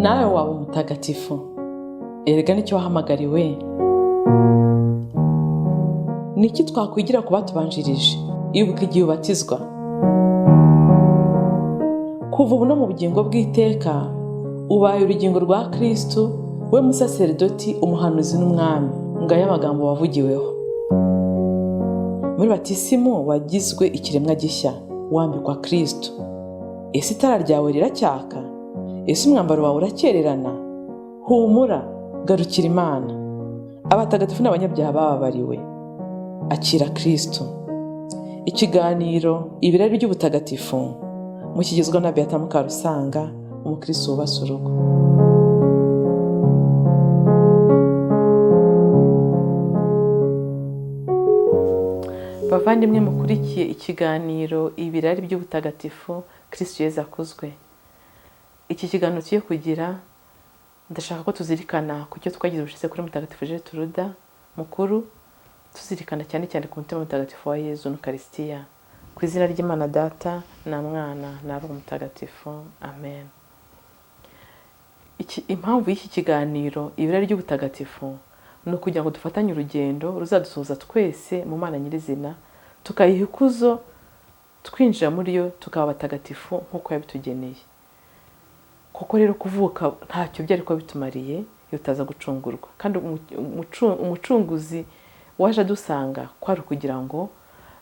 nawe waba umutagatifu. Erega nicyo wahamagariwe. Niki twakwigira ku batubanjirije? Ibuka igihe ubatizwa. Kuva ubu no mu bugingo bw'iteka ubaye urugingo rwa Kristo, we musaserdoti, umuhanuzi n'umwami. Ngaya amagambo wavugiweho. Muri batisimu wagizwe ikiremwa gishya, wambikwa Kristo. Ese itara ryawe riracyaka? Ese umwambaro wawe urakererana? Humura, garukira Imana. Abatagatifu n'abanyabyaha bababariwe. Akira Kristo. Ikiganiro ibirari by'ubutagatifu mukigezwa na Beata Mukarusanga, umukristo wubase urugo. Bavandimwe mukurikiye ikiganiro ibirari by'ubutagatifu, Kristo Yezu akuzwe. Iki kiganiro tugiye kugira, ndashaka ko tuzirikana ku cyo twagize ubushize kuri Mutagatifu Gertruda mukuru, tuzirikana cyane cyane ku mutima mutagatifu wa Yezu n'Ukaristiya. Ku izina ry'Imana Data na Mwana na Roho Mutagatifu. Amen. Impamvu y'iki kiganiro ibirari by'ubutagatifu ni ukugira ngo dufatanye urugendo ruzadusohoza twese mu Mana nyirizina, tukayiha ikuzo, twinjira muri yo tukaba abatagatifu nk'uko yabitugeneye. Kuko rero kuvuka ntacyo byari ko bitumariye iyo utaza gucungurwa. Kandi umucunguzi waje adusanga kwari kugira ngo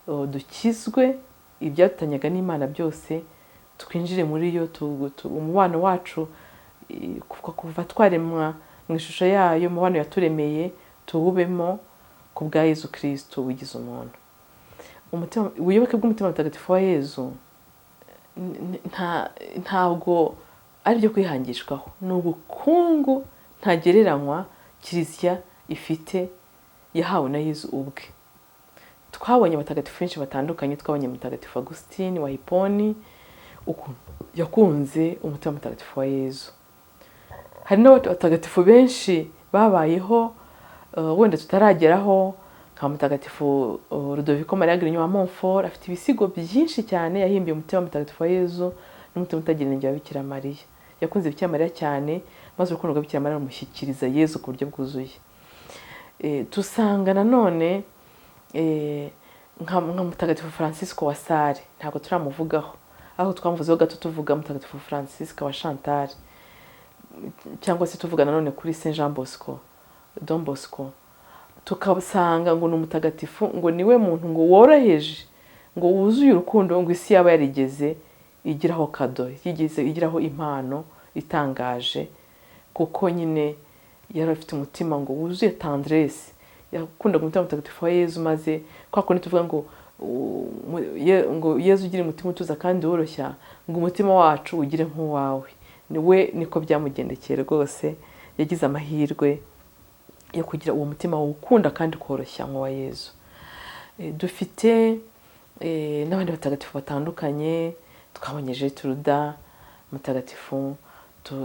dukizwe ibyadutanyaga n'Imana byose, twinjire muri yo, umubano wacu kuva twaremwa mu ishusho yayo, umubano yaturemeye tuwubemo ku bwa Yezu Kristo wigize umuntu. Ubuyoboke bw'umutima mutagatifu wa Yezu ntabwo ari byo kwihangishwaho, ni ubukungu ntagereranywa Kiliziya ifite yahawe na Yezu ubwe. Twabonye abatagatifu benshi batandukanye. Twabonye Mutagatifu Agustin wa Hiponi yakunze umutima mutagatifu wa Yezu. Hari n'abatagatifu benshi babayeho wenda tutarageraho, nka Mutagatifu Ludovico Maria Grignon wa Montfort, afite ibisigo byinshi cyane yahimbiye umutima mutagatifu wa Yezu n'umutima utagira inenge wa Bikira Mariya. Yakunze Bikira Mariya cyane, maze urukundo rwa Bikira Mariya rumushyikiriza Yezu ku buryo bwuzuye. Tusanga nanone nka Mutagatifu Francisco wa Sales, ntabwo turamuvugaho, aho twamuvuzeho gato tuvuga Mutagatifu Francisco wa Chantal, cyangwa se tuvuga nanone kuri Saint Jean Bosco, Don Bosco. Tukabasanga ngo ni umutagatifu, ngo niwe muntu ngo woroheje, ngo wuzuye urukundo, ngo isi yaba yarigeze igiraho kado, igiraho impano itangaje, kuko nyine yari afite umutima ngo wuzuye tendresse. Yakunda umutima mutagatifu wa Yezu, maze kwa kundi tuvuga ngo Yezu ugira umutima utuza kandi woroshya, ngo umutima wacu ugire nk'uwawe. Niwe niko byamugendekeye rwose. Yagize amahirwe yo kugira uwo mutima ukunda kandi koroshya nk'uwa Yezu. Dufite n'abandi batagatifu batandukanye. Twabonye Gertruda mutagatifu,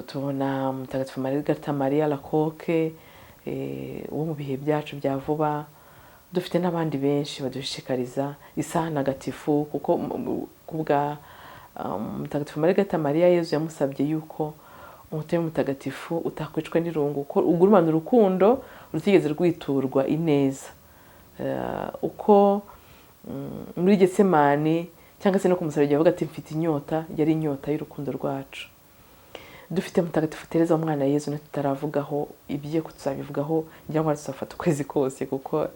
tubona Mutagatifu Margarita Maria Alacoque wo mu bihe byacu bya vuba. Dufite n'abandi benshi badushishikariza isaha ntagatifu, kuko kubwa Mutagatifu Margarita Maria Yezu yamusabye yuko umutima mutagatifu utakwicwa n'irungu, uko ugurumana urukundo rutigeze rwiturwa ineza. Uko muri Getsemani cyangwa se no kumusabira yavuga ati mfite inyota, yari inyota y'urukundo rwacu. Dufite Mutagatifu Teresa umwana Yezu tutaravugaho, ibye kuzabivugaho ngira ngo tuzafata ukwezi kose, kuko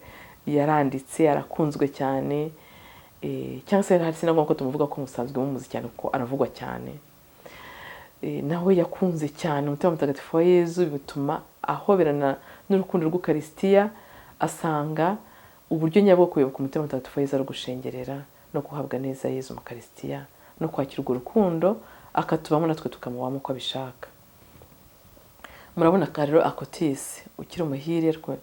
yaranditse, arakunzwe cyane, cyangwa se hari sinagomba ko tumuvuga ko musanzwe mumuzi cyane kuko aravugwa cyane. Nawe yakunze cyane umutima mutagatifu wa Yezu, bituma ahoberana n'urukundo rw'Ukaristiya, asanga uburyo nyabwo kuyoboka umutima mutagatifu wa Yezu ari gushengerera no guhabwa neza Yezu mu Ukaristiya no kwakira urwo rukundo, akatubamo natwe tukamubamo uko abishaka. Murabona Karlo Akotis ukiri umuhire rwe,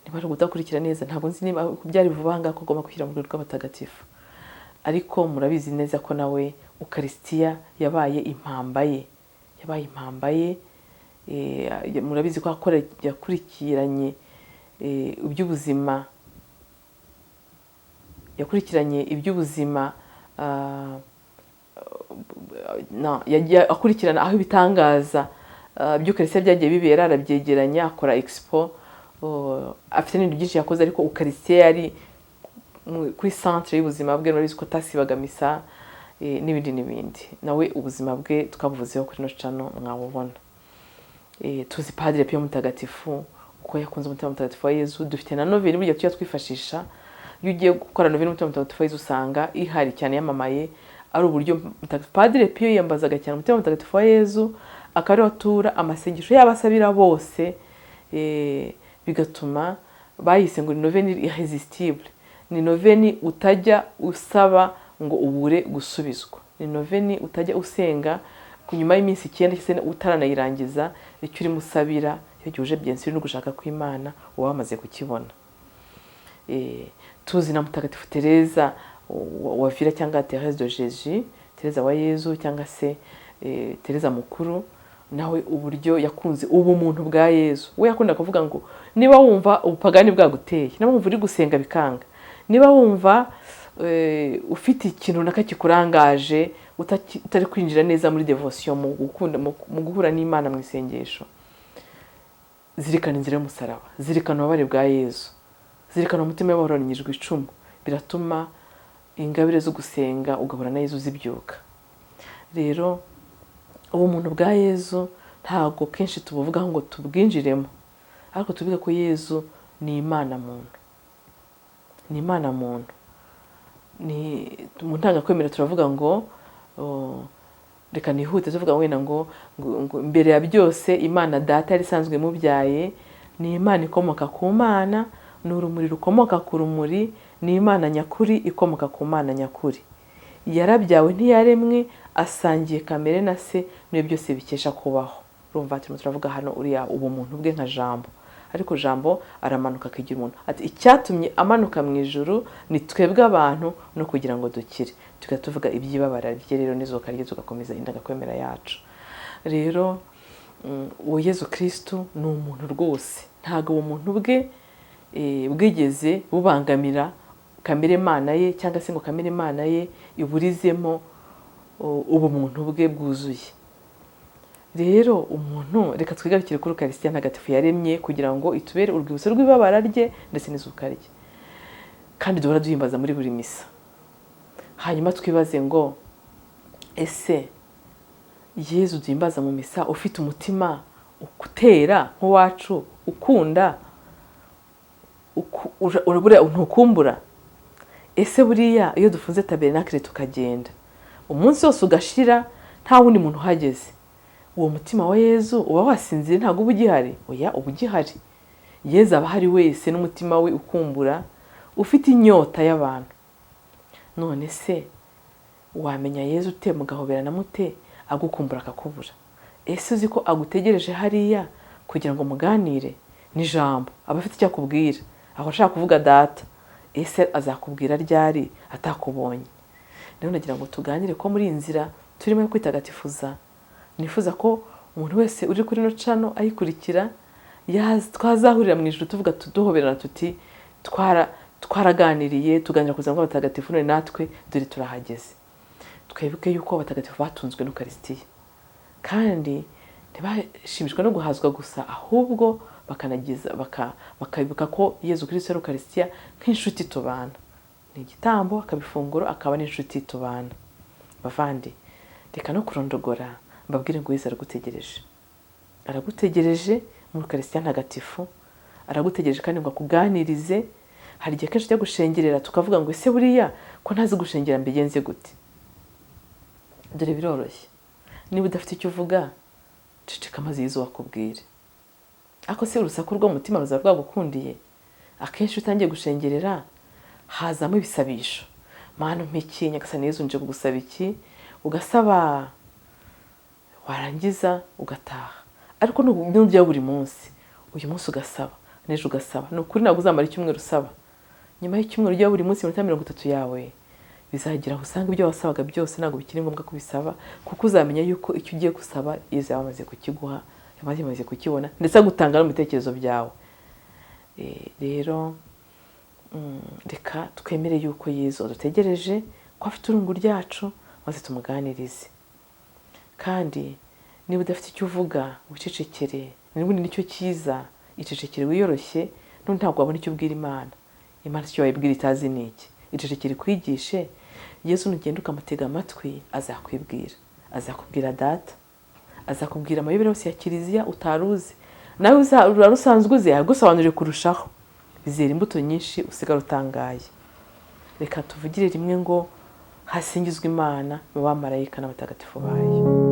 niba ari udakurikira neza, ntabwo nzi niba byari vuba ngaho ko agomba kwishyira mu rwego rw'abatagatifu, ariko murabizi neza ko nawe Ukaristiya yabaye impamba ye. Murabizi ko yakurikiranye iby'ubuzima, akurikirana aho ibitangaza by'ukarisitiya byagiye bibera, arabyegeranya akora expo, afite n'ibintu byinshi yakoze, ariko ukarisitiya yari kuri centre y'ubuzima bwe. Murabizi ko tasibaga misa n'ibindi n'ibindi. Nawe ubuzima bwe twabuvuzeho kuri no channel mwabubona. Tuzi Padre Pio Mutagatifu uko yakunze umutima mutagatifu wa Yezu. Dufite na noveni burya tujya twifashisha, iyo ugiye gukora noveni umutima mutagatifu wa Yezu usanga ihari cyane yamamaye, ari uburyo Padre Pio yiyambazaga cyane umutima mutagatifu wa Yezu, akaba ariho atura amasengesho y'abasabira bose, bigatuma bayise ngo ni noveni irresistible, ni noveni utajya usaba ngo ubure gusubizwa, ni noveni utajya usenga kunyuma y'iminsi 9 cyangwa utaranayirangiza icyo urimo usabira iyo cyuje byensiri no gushaka kw'Imana uba wamaze kukibona. Tuzi na Mutagatifu Teresa wa Vira cyangwa Thérèse de Jésus, Teresa wa Yezu cyangwa se Teresa mukuru, nawe uburyo yakunze ubumuntu bwa Yezu. We yakunda kuvuga ngo niba wumva ubupagani bwaguteye, niba wumva uri gusenga bikanga, niba wumva ufite ikintu runaka kikurangaje, utari kwinjira neza muri devotion, mu guhura n'Imana mu isengesho, zirikana inzira y'umusaraba, zirikana ububabare bwa Yezu, zirikana umutima w'abahoranyirijwe icumu. Biratuma ingabire zo gusenga ugahura na Yezu zibyuka. Rero ubumuntu bwa Yezu ntago kenshi tubuvuga ngo tubwinjiremo, ariko tubiga ko Yezu ni Imana muntu, ni Imana muntu. Ni mu ntangakwemera turavuga ngo reka nihute tuvuga wenda ngo mbere ya byose Imana Data yari isanzwe mubyaye, ni Imana ikomoka ku Mana, ni urumuri rukomoka ku rumuri, ni Imana nyakuri ikomoka ku Mana nyakuri. Yarabyawe ntiyaremwe, asangiye kamere na se, niyo byose bikesha kubaho. Urumva turimo turavuga hano uriya ubumuntu bwe nka Jambo, ariko Jambo aramanuka akigira umuntu. Ati icyatumye amanuka mu ijuru ni twebwe abantu no kugira ngo dukire. Tukatuvuga ibyibabara bye rero n'izuka rye tugakomeza indagakwemera yacu. Rero uwo Yezu Kristo ni umuntu rwose, ntago uwo muntu bwe bwigeze bubangamira kamere Mana ye, cyangwa se ngo kamere Mana ye iburizemo ubumuntu bwe bwuzuye. Rero umuntu, reka twigarukire kuri Ukarisitiya ntagatifu yaremye kugira ngo itubere urwibutso rw'ibabara rye ndetse n'izuka rye, kandi duhora duhimbaza muri buri misa. Hanyuma twibaze ngo ese Yezu duhimbaza mu misa ufite umutima ukutera nk'uwacu, ukunda, urabura ntukumbura? Ese buriya iyo dufunze tabernakle tukagenda umunsi wose ugashira nta wundi muntu uhageze, uwo mutima wa Yezu uba wasinzire? Ntago uba ugihari? Oya, uba ugihari. Yezu aba ahari wese n'umutima we ukumbura, ufite inyota y'abantu. None se wamenya Yezu ute mugahoberana mute agukumbura akakubura? Ese uzi ko agutegereje hariya kugira ngo muganire? Ni Jambo aba afite icyo akubwira, aho ashaka kuvuga Data. Ese azakubwira ryari atakubonye? Rero nagira ngo tuganire ko muri inzira turimo kwitagatifuza, nifuza ko umuntu wese uri kuri no channel ayikurikira twazahurira mu ijuru tuvuga tuduhoberana tuti twaraganiriye tuganira kuza ngo abatagatifu none natwe dore turahageze. Twibuke yuko abatagatifu batunzwe n'Ukarisitiya, kandi ntibashimishwa no guhazwa gusa, ahubwo bakabibuka ko Yezu Kristo ari Ukarisitiya nk'inshuti tubana. Ni igitambo, akabifunguro, akaba n'inshuti tubana. Bavandi, reka no kurondogora mbabwire ngo Yezu aragutegereje. Aragutegereje mu Ukarisitiya ntagatifu, aragutegereje kandi ngo akuganirize. Hari igihe kenshi cyo gushengerera tukavuga ngo ese buriya ko ntazi gushengera mbigenze gute? Dore biroroshye. Niba udafite icyo uvuga, ceceka maze Yezu akubwire. Ako se urusaku rw'umutima ruza rwagukundiye, akenshi utangiye gushengerera hazamo ibisabisho. Mana mpiki, Nyagasani Yezu nje kugusaba iki, ugasaba, warangiza ugataha. Ariko n'ubyo buri munsi, uyu munsi ugasaba, n'ejo ugasaba, n'ukuri ntabwo uzamara icyumweru usaba. Nyuma y'icyumweru ujya buri munsi 30 yawe bizagira aho usanga ibyo wasabaga byose ntabwo bikiri ngombwa kubisaba, kuko uzamenya yuko icyo ugiye gusaba Yezu yamaze kukiguha, yamaze kukibona, ndetse agutanga no mu bitekerezo byawe. Rero reka twemere yuko Yezu adutegereje, ko afite urungu ryacu, maze tumuganirize. Kandi niba udafite icyo uvuga wicecekere, n'ubundi nicyo cyiza, icecekere wiyoroshye, n'undi ntabwo wabona icyo ubwira Imana. Imana icyo wayibwira itazi ni iki? Icecekere kwigishe, Yesu nugenda ukamutega amatwi azakwibwira, azakubwira data, azakubwira amayobera yose ya kiliziya utaruzi, nawe usanzwe uzi yagusobanurire kurushaho, bizera imbuto nyinshi usigara utangaye. Reka tuvugire rimwe ngo hasingizwe Imana mu bamarayika n'abatagatifu bayo.